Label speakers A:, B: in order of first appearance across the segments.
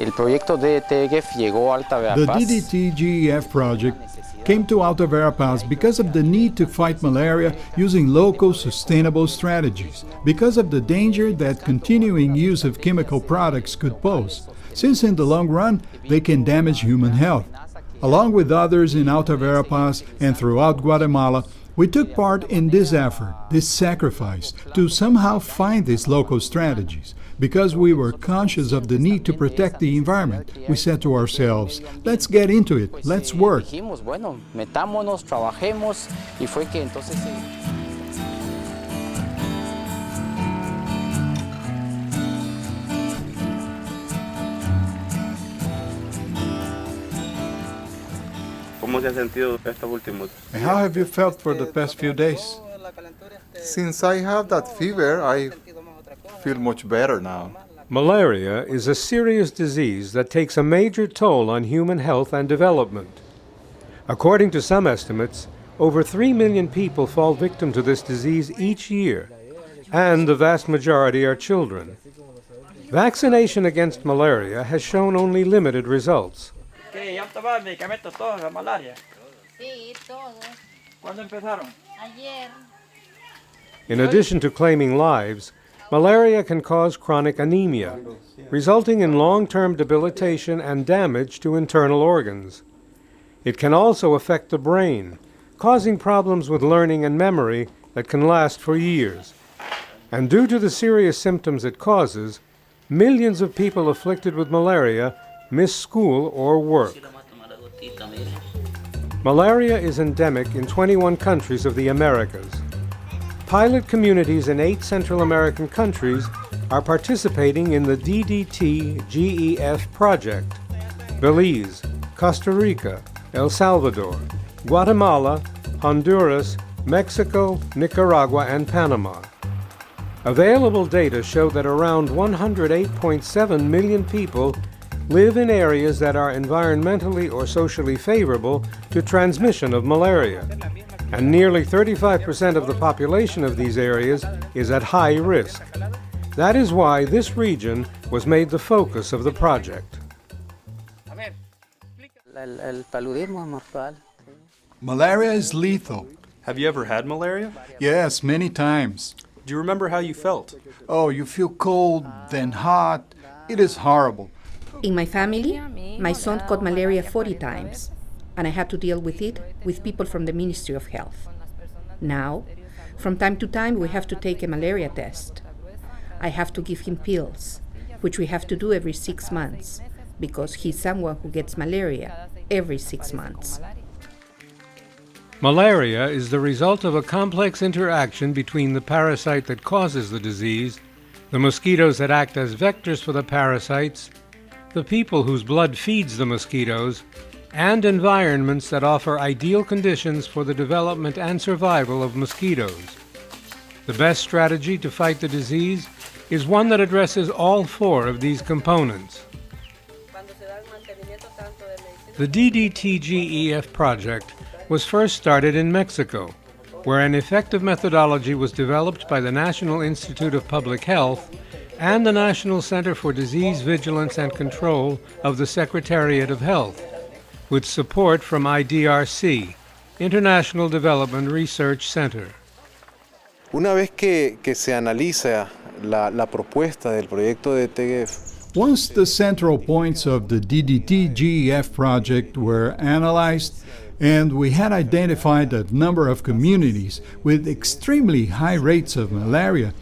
A: El proyecto de TGF llegó a Alta
B: The
A: Verapaz.
B: DDT-GEF project came to Alta Verapaz because of the need to fight malaria using local sustainable strategies, because of the danger that continuing use of chemical products could pose, since in the long run they can damage human health. Along with others in Alta Verapaz and throughout Guatemala, we took part in this effort, this sacrifice, to somehow find these local strategies. Because we were conscious of the need to protect the environment, we said to ourselves, let's get into it, let's work.
A: Dijimos, bueno, metámonos, trabajemos, y fue que entonces
C: ¿Cómo se ha sentido estos últimos?
B: And how have you felt for the past few days?
D: Since I have that fever, I feel much better now.
E: Malaria is a serious disease that takes a major toll on human health and development. According to some estimates, over 3 million people fall victim to this disease each year, and the vast majority are children. Vaccination against malaria has shown only limited results.
F: ¿Qué? ¿Ya tomaban medicamentos todos la malaria?
G: Sí, todo.
F: ¿Cuándo empezaron?
G: Ayer.
E: In addition to claiming lives, malaria can cause chronic anemia, resulting in long-term debilitation and damage to internal organs. It can also affect the brain, causing problems with learning and memory that can last for years. And due to the serious symptoms it causes, millions of people afflicted with malaria miss school or work. Malaria is endemic in 21 countries of the Americas. Pilot communities in 8 Central American countries are participating in the DDT-GEF project. Belize, Costa Rica, El Salvador, Guatemala, Honduras, Mexico, Nicaragua, and Panama. Available data show that around 108.7 million people live in areas that are environmentally or socially favorable to transmission of malaria, and nearly 35% of the population of these areas is at high risk. That is why this region was made the focus of the project.
A: el paludismo es mortal.
B: Malaria is lethal.
H: Have you ever had malaria?
B: Yes, many times.
H: Do you remember how you felt?
B: Oh, you feel cold, then hot. It is horrible.
I: In my family, my son caught malaria 40 times, and I had to deal with it with people from the Ministry of Health. Now, from time to time, we have to take a malaria test. I have to give him pills, which we have to do every 6 months, because he's someone who gets malaria every 6 months.
E: Malaria is the result of a complex interaction between the parasite that causes the disease, the mosquitoes that act as vectors for the parasites, the people whose blood feeds the mosquitoes, and environments that offer ideal conditions for the development and survival of mosquitoes. The best strategy to fight the disease is one that addresses all 4 of these components. The DDT-GEF project was first started in Mexico, where an effective methodology was developed by the National Institute of Public Health and the National Center for Disease Vigilance and Control of the Secretariat of Health, with support from IDRC, International Development Research Center.
J: Una vez que se analiza la propuesta del proyecto de TGF,
B: once the central points of the DDT-GEF project were analyzed, and we had identified a number of communities with extremely high rates of malaria,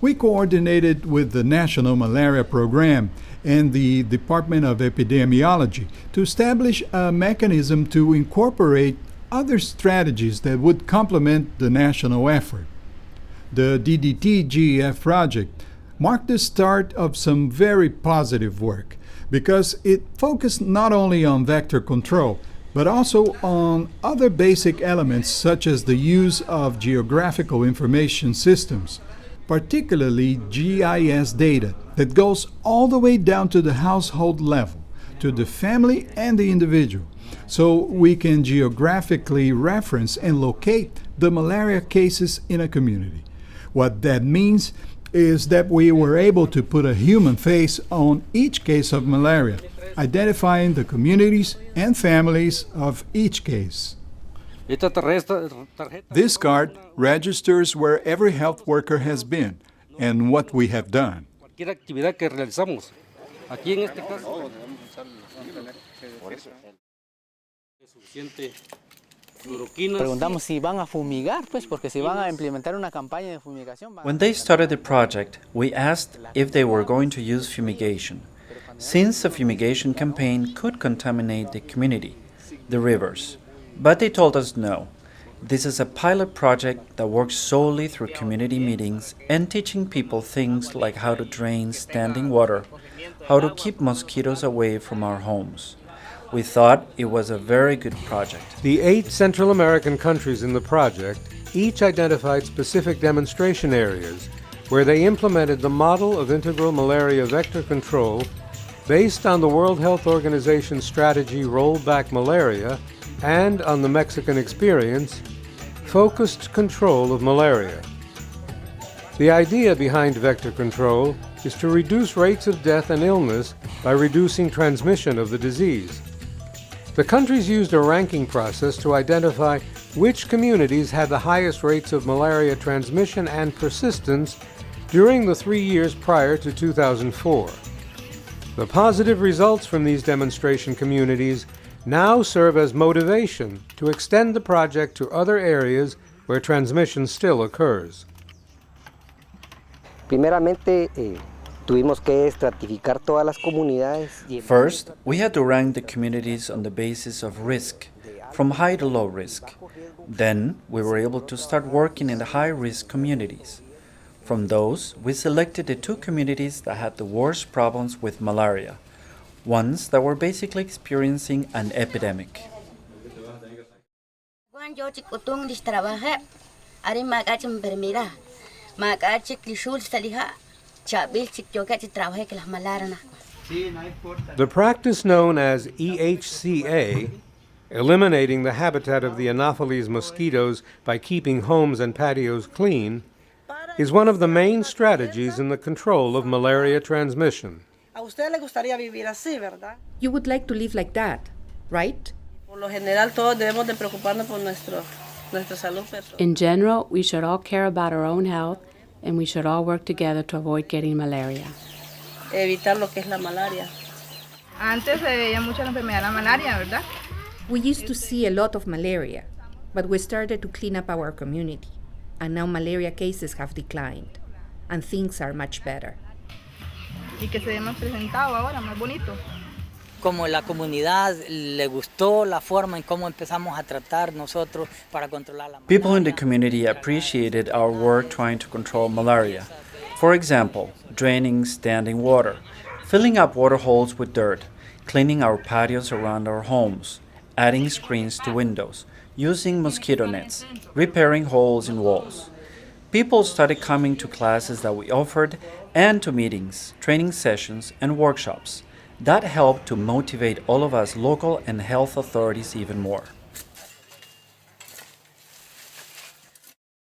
B: we coordinated with the National Malaria Program and the Department of Epidemiology to establish a mechanism to incorporate other strategies that would complement the national effort. The DDT-GEF project marked the start of some very positive work because it focused not only on vector control, but also on other basic elements such as the use of geographical information systems, particularly GIS data that goes all the way down to the household level, to the family and the individual, so we can geographically reference and locate the malaria cases in a community. What that means is that we were able to put a human face on each case of malaria, identifying the communities and families of each case. This card registers where every health worker has been and what we have done.
A: Preguntamos si van a fumigar, pues, porque si van a implementar una campaña de fumigación.
K: When they started the project, we asked if they were going to use fumigation, since the fumigation campaign could contaminate the community, the rivers. But they told us no. This is a pilot project that works solely through community meetings and teaching people things like how to drain standing water, how to keep mosquitoes away from our homes. We thought it was a very good project.
E: The 8 Central American countries in the project each identified specific demonstration areas where they implemented the model of integral malaria vector control based on the World Health Organization strategy Roll Back Malaria and on the Mexican experience, focused control of malaria. The idea behind vector control is to reduce rates of death and illness by reducing transmission of the disease. The countries used a ranking process to identify which communities had the highest rates of malaria transmission and persistence during the 3 years prior to 2004. The positive results from these demonstration communities now serve as motivation to extend the project to other areas where transmission still occurs.
K: First, we had to rank the communities on the basis of risk, from high to low risk. Then, we were able to start working in the high-risk communities. From those, we selected the 2 communities that had the worst problems with malaria, ones that were basically experiencing an epidemic.
E: The practice known as EHCA, eliminating the habitat of the Anopheles mosquitoes by keeping homes and patios clean, is one of the main strategies in the control of malaria transmission.
I: You would like to live like that, right?
L: In general, we should all care about our own health, and we should all work together to avoid getting malaria.
G: Antes se veía mucho la enfermedad de la malaria, ¿verdad?
I: We used to see a lot of malaria, but we started to clean up our community, and now malaria cases have declined, and things are much better.
G: Y que se ve más presentado ahora, más bonito.
M: Como la comunidad le gustó la forma en cómo empezamos a tratar nosotros para controlar la malaria.
K: People in the community appreciated our work trying to control malaria. For example, draining standing water, filling up water holes with dirt, cleaning our patios around our homes, adding screens to windows, using mosquito nets, repairing holes in walls. People started coming to classes that we offered and to meetings, training sessions, and workshops. That helped to motivate all of us local and health authorities even more.